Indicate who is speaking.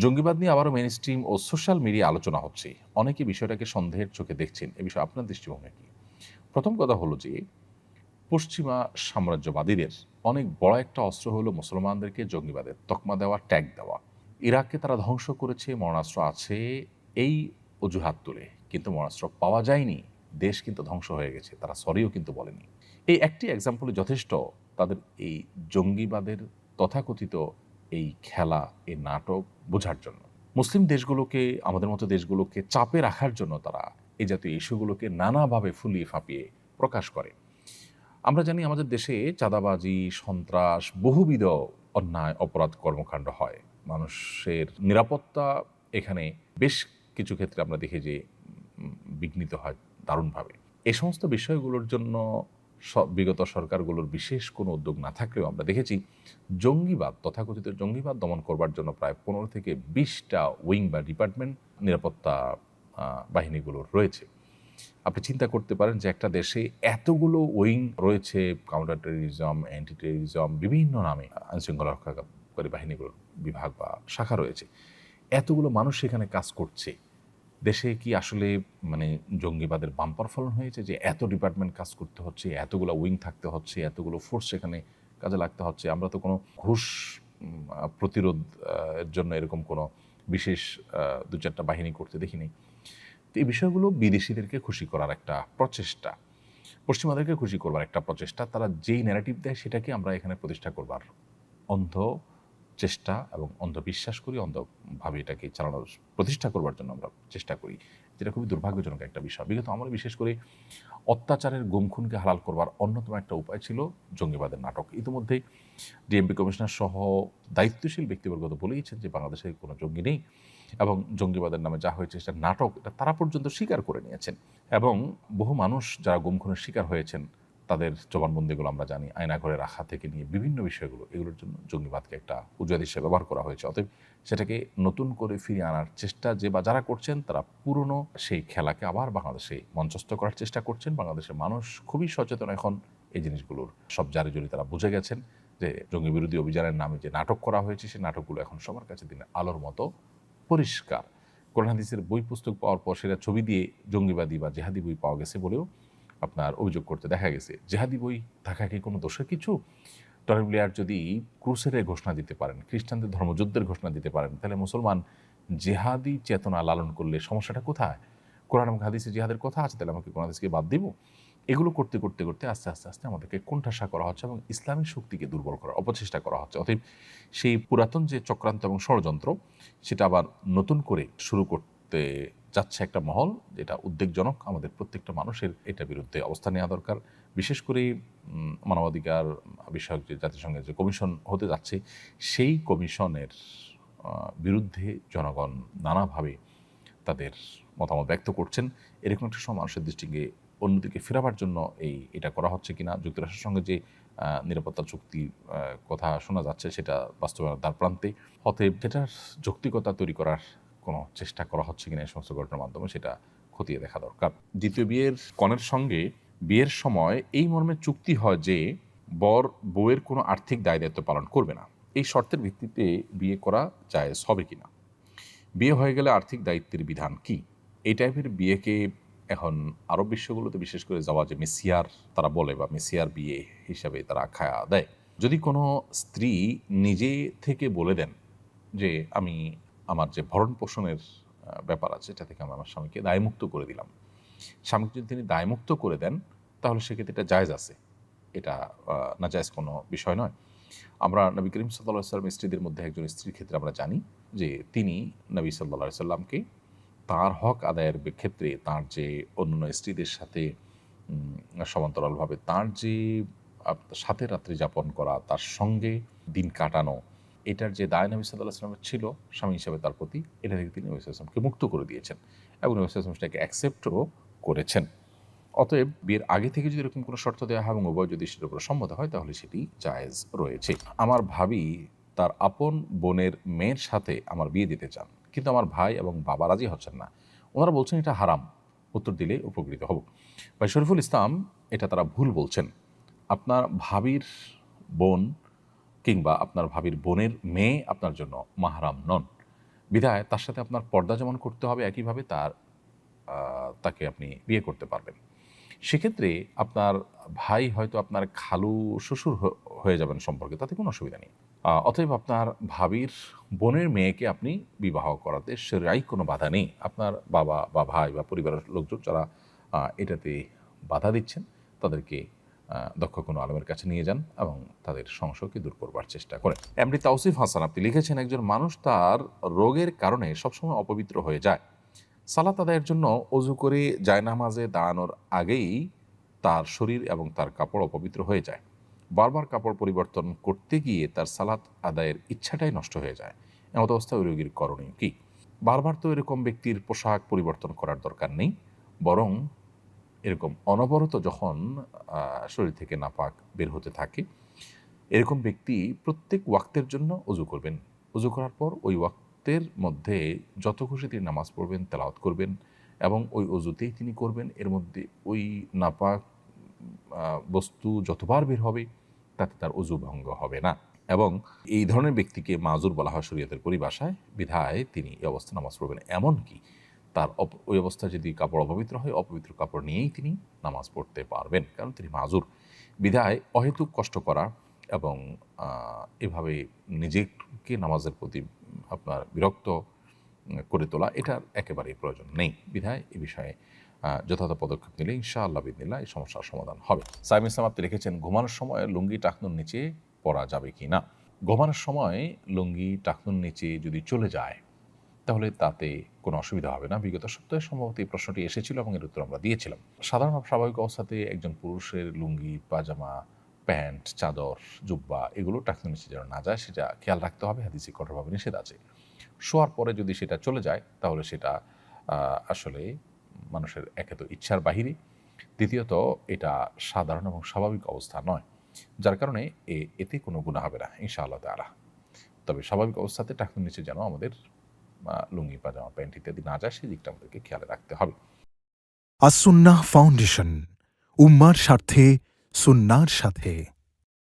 Speaker 1: জঙ্গিবাদ নিয়ে আবারও মেইনস্ট্রিম ও সোশ্যাল মিডিয়া আলোচনা হচ্ছে। অনেকে বিষয়টাকে সন্দেহের চোখে দেখছেন। এ বিষয়ে আপনার দৃষ্টিভঙ্গি কি? প্রথম কথা হলো যে, পশ্চিমা সাম্রাজ্যবাদীদের অনেক বড় একটা অস্ত্র হলো মুসলমানদেরকে জঙ্গিবাদের তকমা দেওয়া, ট্যাগ দেওয়া। ইরাককে তারা ধ্বংস করেছে, মরণাস্ত্র আছে এই অজুহাত তুলে। কিন্তু মরণাস্ত্র পাওয়া যায়নি। দেশ কিন্তু ধ্বংস হয়ে গেছে। তারা সরিও কিন্তু বলেনি। এই একটি এক্সাম্পলই যথেষ্ট তাদের এই জঙ্গিবাদের তথাকথিত এই খেলা, এই নাটক বোঝার জন্য। মুসলিম দেশগুলোকে, আমাদের মতো দেশগুলোকে চাপে রাখার জন্য তারা এই জাতীয় ইস্যুগুলোকে নানাভাবে ফুলিয়ে ফাঁপিয়ে প্রকাশ করে। আমরা জানি আমাদের দেশে চাঁদাবাজি, সন্ত্রাস, বহুবিধ অন্যায় অপরাধ কর্মকাণ্ড হয়। মানুষের নিরাপত্তা এখানে বেশ কিছু ক্ষেত্রে আমরা দেখি যে বিঘ্নিত হয় দারুণভাবে। এ সমস্ত বিষয়গুলোর জন্য বিগত সরকারগুলোর বিশেষ কোনো উদ্যোগ না থাকলেও আমরা দেখেছি জঙ্গিবাদ, তথাকথিত জঙ্গিবাদ দমন করবার জন্য প্রায় ১৫ থেকে ২০টা উইং বা ডিপার্টমেন্ট নিরাপত্তা বাহিনীগুলোর রয়েছে। আপনি চিন্তা করতে পারেন যে একটা দেশে এতগুলো উইং রয়েছে, কাউন্টার টেররিজম, অ্যান্টি টেররিজম, বিভিন্ন নামে আইনশৃঙ্খলা রক্ষাকারী বাহিনীগুলোর বিভাগ বা শাখা রয়েছে। এতগুলো মানুষ সেখানে কাজ করছে। দেশে কি আসলে মানে জঙ্গিবাদের বাম্পার ফলন হয়েছে যে এত ডিপার্টমেন্ট কাজ করতে হচ্ছে, এতগুলো উইং থাকতে হচ্ছে, এতগুলো ফোর্স সেখানে কাজে লাগতে হচ্ছে? আমরা তো কোনো ঘুষ প্রতিরোধ এর জন্য এরকম কোনো বিশেষ ২-৪টা বাহিনী করতে দেখিনি। তো এই বিষয়গুলো বিদেশিদেরকে খুশি করার একটা প্রচেষ্টা, পশ্চিমাদেরকে খুশি করবার একটা প্রচেষ্টা। তারা যেই ন্যারেটিভ দেয় সেটাকে আমরা এখানে প্রতিষ্ঠা করবার অন্ধ চেষ্টা এবং অন্ধবিশ্বাস করি, অন্ধভাবে এটাকে চালানোর প্রতিষ্ঠা করবার জন্য আমরা চেষ্টা করি, যেটা খুবই দুর্ভাগ্যজনক একটা বিষয়। বিগত আমলে বিশেষ করে অত্যাচারের গুম-খুনকে হালাল করবার অন্যতম একটা উপায় ছিল জঙ্গিবাদের নাটক। ইতিমধ্যেই ডিএমপি কমিশনার সহ দায়িত্বশীল ব্যক্তিবর্গ তো বলেইছেন যে বাংলাদেশে কোনো জঙ্গি নেই এবং জঙ্গিবাদের নামে যা হয়েছে সেটা নাটক, এটা তারা পর্যন্ত স্বীকার করে নিয়েছেন। এবং বহু মানুষ যারা গুম-খুনের শিকার হয়েছেন তাদের জবানবন্দিগুলো আমরা জানি, আয়নাঘরে রাখা থেকে নিয়ে বিভিন্ন বিষয়গুলো, এগুলোর জন্য জঙ্গিবাদকে একটা উজাদ হিসেবে ব্যবহার করা হয়েছে। অতএব সেটাকে নতুন করে ফিরিয়ে আনার চেষ্টা যে বা যারা করছেন তারা পুরনো সেই খেলাকে আবার বাংলাদেশে মঞ্চস্থ করার চেষ্টা করছেন। বাংলাদেশের মানুষ খুবই সচেতন এখন এই জিনিসগুলোর সব জারি-জড়ি তারা বুঝে গেছেন যে জঙ্গি বিরোধী অভিযানের নামে যে নাটক করা হয়েছে সেই নাটকগুলো এখন সবার কাছে দিনের আলোর মতো পরিষ্কার। কোরআন হাদিসের বই পুস্তক পাওয়ার পর সেটা ছবি দিয়ে জঙ্গিবাদী বা জেহাদি বই পাওয়া গেছে বলেও আপনার অভিযোগ করতে দেখা গেছে। জেহাদি বই থাকা কি কোনো দোষের কিছু? টনি ব্লেয়ার যদি ক্রুসেডের ঘোষণা দিতে পারেন, খ্রিস্টানদের ধর্মযুদ্ধের ঘোষণা দিতে পারেন, তাহলে মুসলমান জেহাদি চেতনা লালন করলে সমস্যাটা কোথায়? কোরআন এবং হাদিসে জিহাদের কথা আছে, তাহলে আমাকে কোরআন হাদিসকে বাদ দিব? এগুলো করতে করতে করতে আস্তে আস্তে আস্তে আমাদেরকে কোণঠাসা করা হচ্ছে এবং ইসলামী শক্তিকে দুর্বল করার অপচেষ্টা করা হচ্ছে। অতএব সেই পুরাতন যে চক্রান্ত এবং ষড়যন্ত্র, সেটা আবার নতুন করে শুরু করতে যাচ্ছে একটা মহল, যেটা উদ্বেগজনক। আমাদের প্রত্যেকটা মানুষের এটার বিরুদ্ধে অবস্থান নেওয়া দরকার। বিশেষ করে মানবাধিকার বিষয়ক যে জাতিসংঘের যে কমিশন হতে যাচ্ছে, সেই কমিশনের বিরুদ্ধে জনগণ নানাভাবে তাদের মতামত ব্যক্ত করছেন। এরকম একটা সময় মানুষের দৃষ্টিকে অন্যদিকে ফেরাবার জন্য এটা করা হচ্ছে কিনা, যুক্তরাষ্ট্রের সঙ্গে যে নিরাপত্তা চুক্তির কথা শোনা যাচ্ছে সেটা বাস্তবায়নের দ্বারপ্রান্তে। অতএব সেটার যৌক্তিকতা তৈরি করার কোনো চেষ্টা করা হচ্ছে কিনা এই সমস্ত ঘটনার মাধ্যমে সেটা খতিয়ে দেখা দরকার। দ্বিতীয় বিয়ের কনের সঙ্গে বিয়ের সময় এই মর্মে চুক্তি হয় যে বর বউয়ের কোনো আর্থিক দায়-দায়িত্ব পালন করবে না। এই শর্তের ভিত্তিতে বিয়ে করা জায়েজ হবে কিনা? বিয়ে হয়ে গেলে আর্থিক দায়িত্বের বিধান কি? এই টাইপের বিয়েকে এখন আরব বিশ্বগুলোতে বিশেষ করে জাওয়াজে মিসিয়ার তারা বলে বা মিসিয়ার বিয়ে হিসাবে তারা আখ্যা দেয়। যদি কোনো স্ত্রী নিজে থেকে বলে দেন যে আমি আমার যে ভরণ পোষণের ব্যাপার আছে এটা থেকে আমি আমার স্বামীকে দায়মুক্ত করে দিলাম। স্বামীকে যদি তিনি দায়মুক্ত করে দেন তাহলে সেক্ষেত্রে এটা জায়েজ আছে। এটা নাজায়েজ কোনো বিষয় নয়। আমরা নবী করিম সাল্লাল্লাহু আলাইহি ওয়াসাল্লাম স্ত্রীদের মধ্যে একজন স্ত্রীর ক্ষেত্রে আমরা জানি যে তিনি নবী সাল্লাল্লাহু আলাইহি ওয়াসাল্লামকে তার হক আদায়ের ক্ষেত্রে তার যে অন্যান্য স্ত্রীদের সাথে সমান্তরালভাবে তার যে সাথে রাত্রি যাপন করা, তার সঙ্গে দিন কাটানো, এটার যে দায় নবী সাল্লাল্লাহু আলাইহি ওয়াসাল্লামের ছিল স্বামী হিসেবে তার প্রতি, এটা থেকে তিনি নবী সাল্লাল্লাহু আলাইহি ওয়াসাল্লামকে মুক্ত করে দিয়েছেন এবং নবী সাল্লাল্লাহু আলাইহি ওয়াসাল্লাম সেটাকে অ্যাকসেপ্টও করেছেন। অতএব বিয়ের আগে থেকে যদি এরকম কোনো শর্ত দেওয়া হয় এবং উভয় যদি সেটার উপর সম্মত হয় তাহলে সেটি জায়েজ রয়েছে। আমার ভাবি তার আপন বোনের মেয়ের সাথে আমার বিয়ে দিতে চান, কিন্তু আমার ভাই এবং বাবা রাজি হচ্ছেন না। ওনারা বলছেন এটা হারাম। উত্তর দিলে উপকৃত হব। ভাই শরীফুল ইসলাম, এটা তারা ভুল বলছেন। আপনার ভাবির বোন কিংবা আপনার ভাবির বোনের মেয়ে আপনার জন্য মাহরাম নন। বিধায় তার সাথে আপনার পর্দা যেমন করতে হবে, একইভাবে তাকে আপনি বিয়ে করতে পারবেন। সেক্ষেত্রে আপনার ভাই হয়তো আপনার খালু শ্বশুর হয়ে যাবেন সম্পর্কে, তাতে কোনো অসুবিধা নেই। অতএব আপনার ভাবির বোনের মেয়েকে আপনি বিবাহ করাতে সেরাই কোনো বাধা নেই। আপনার বাবা বা ভাই বা পরিবারের লোকজন যারা এটাতে বাধা দিচ্ছেন, তাদেরকে দক্ষ কোনো আলেমের কাছে নিয়ে যান এবং তাদের সংশয়কে দূর করবার চেষ্টা করেন। এমডি তাওসিফ হাসান আপনি লিখেছেন, একজন মানুষ তার রোগের কারণে সবসময় অপবিত্র হয়ে যায়। সালাত আদায়ের জন্য অজু করে জায়নামাজে দাঁড়ানোর আগেই তার শরীর এবং তার কাপড় অপবিত্র হয়ে যায়। বারবার কাপড় পরিবর্তন করতে গিয়ে তার সালাত আদায়ের ইচ্ছাটাই নষ্ট হয়ে যায়। এমত অবস্থায় ওই রোগীর করণীয় কী? বারবার তো এরকম ব্যক্তির পোশাক পরিবর্তন করার দরকার নেই, বরং এরকম অনবরত যখন শরীর থেকে নাপাক বের হতে থাকে, এরকম ব্যক্তি প্রত্যেক ওয়াক্তের জন্য অজু করবেন। অজু করার পর ওই ওয়াক্তের মধ্যে যত খুশি তিনি নামাজ পড়বেন, তেলাওয়াত করবেন এবং ওই অজুতেই তিনি করবেন। এর মধ্যে ওই নাপাক বস্তু যতবার বের হবে তাতে তার অজু ভঙ্গ হবে না। এবং এই ধরনের ব্যক্তিকে মাজুর বলা হয় শরীয়তের পরিভাষায়, বিধায় তিনি এই অবস্থায় নামাজ পড়বেন। এমনকি তার ওই অবস্থায় যদি কাপড় অপবিত্র হয়, অপবিত্র কাপড় নিয়েই তিনি নামাজ পড়তে পারবেন, কারণ তিনি মাজুর। বিধায় অহেতুক কষ্ট করা এবং এভাবে নিজেকে নামাজের প্রতি আপনার বিরক্ত করে তোলা, এটার একেবারেই প্রয়োজন নেই। বিধায় এ বিষয়ে যথাযথ পদক্ষেপ নিলে ইনশাআল্লাহ বিদিনিল্লাহ এই সমস্যার সমাধান হবে। সাইম ইসলাম আপনি লিখেছেন, ঘুমানোর সময় লুঙ্গি টাকনুর নিচে পরা যাবে কি না? ঘুমানোর সময় লুঙ্গি টাকনুর নিচে যদি চলে যায় তাহলে তাতে কোনো অসুবিধা হবে না। বিগত সপ্তাহে সম্ভবত এই প্রশ্নটি এসেছিল এবং এর উত্তর আমরা দিয়েছিলাম। সাধারণ স্বাভাবিক অবস্থাতে একজন পুরুষের লুঙ্গি, পাজামা, প্যান্ট, চাদর, জুব্বা এগুলো টাকনুর নিচে যেন না যায় সেটা খেয়াল রাখতে হবে। হাদিসে কঠোরভাবে নিষেধ আছে। শোয়ার পরে যদি সেটা চলে যায় তাহলে সেটা আসলে মানুষের একে তো ইচ্ছার বাহিরে, দ্বিতীয়ত এটা সাধারণ এবং স্বাভাবিক অবস্থা নয়, যার কারণে এতে কোনো গুনাহ হবে না ইনশাআল্লাহ তাআলা। তবে স্বাভাবিক অবস্থাতে টাকনুর নিচে যেন আমাদের লুঙ্গি, পাজামা, প্যান্ট ইত্যাদি না যায়, সেদিকটা আমাদেরকে খেয়াল রাখতে হবে।
Speaker 2: আসুন্নাহ ফাউন্ডেশন, উম্মার স্বার্থে সুন্নাহর সাথে।